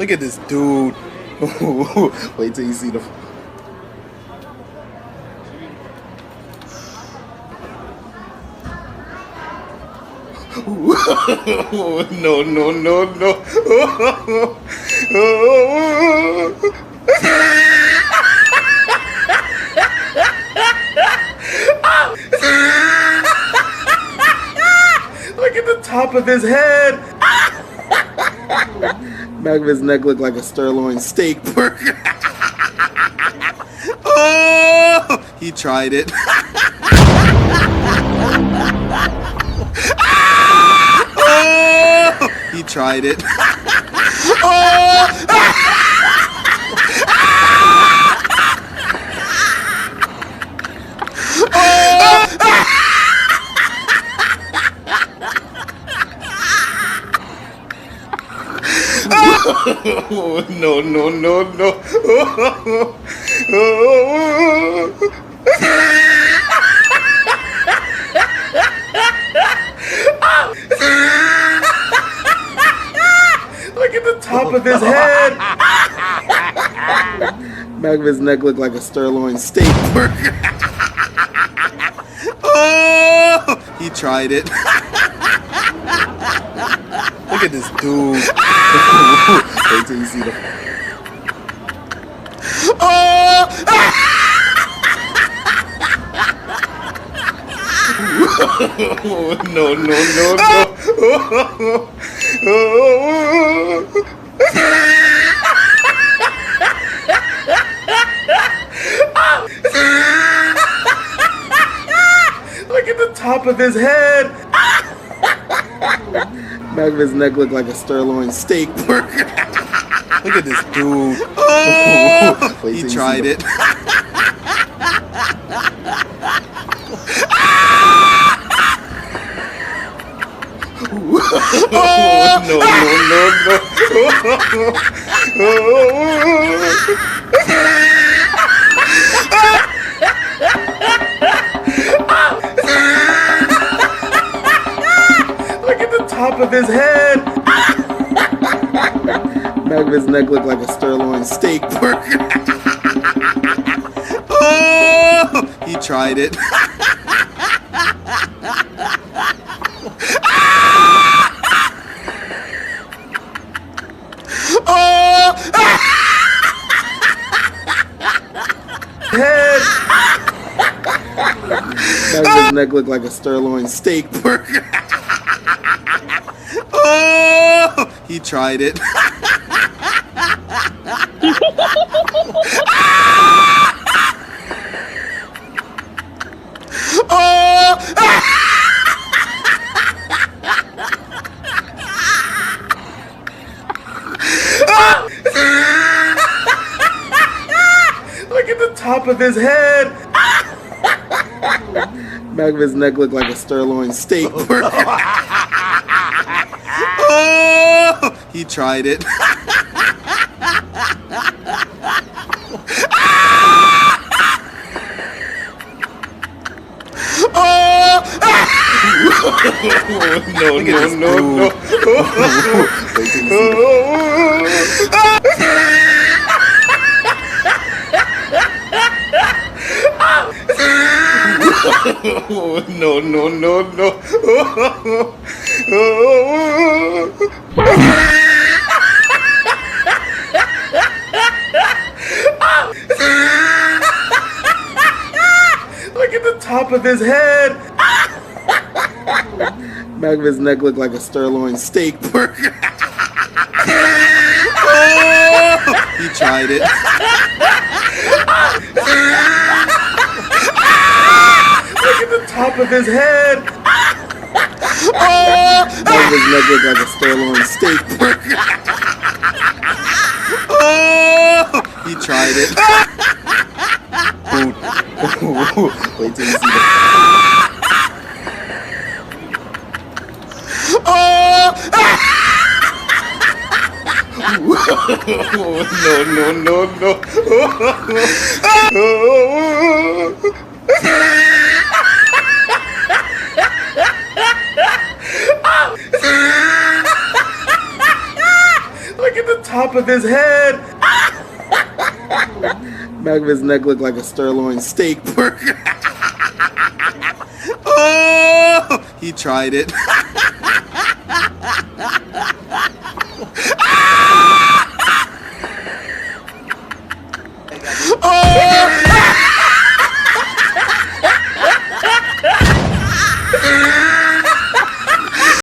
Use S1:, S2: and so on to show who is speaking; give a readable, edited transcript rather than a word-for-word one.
S1: Look at this dude. Wait till you see the. No, no, no, no. Look at the top of his head. Back of his neck looked like a sirloin steak burger. Oh, he tried it. Oh, he tried it. Oh. No, no, no, no. Look at the top of his head. Back of his neck looked like a sirloin steak burger. Oh, he tried it. Look at this dude. Wait till you see the. Oh! No, no, no, no. Look at the top of his head. Back of his neck looked like a sirloin steak burger. Look at this dude. Oh, he tried it. Oh, no, no, no, no. Look at the top of his head. Back of his neck looked like a sirloin steak burger. Oh, he tried it. Oh, head. Back of his neck looked like a sirloin steak burger. Oh, he tried it. Oh! Look at the top of his head. Back of his neck looked like a sirloin steak burger. Oh! He tried it. Oh! No, no, no, no. Wait till you see no, no, no, no. Look at the top of his head. Back of his neck looked like a sirloin steak burger. Oh, he tried it. Look at the top of his head. Oh, back of his neck looked like a sirloin steak burger. Oh, he tried it. Wait till you see the. Oh! No, no, no, no. Look at the top top of his head. Back of his neck looked like a sirloin steak burger. Oh, he tried it.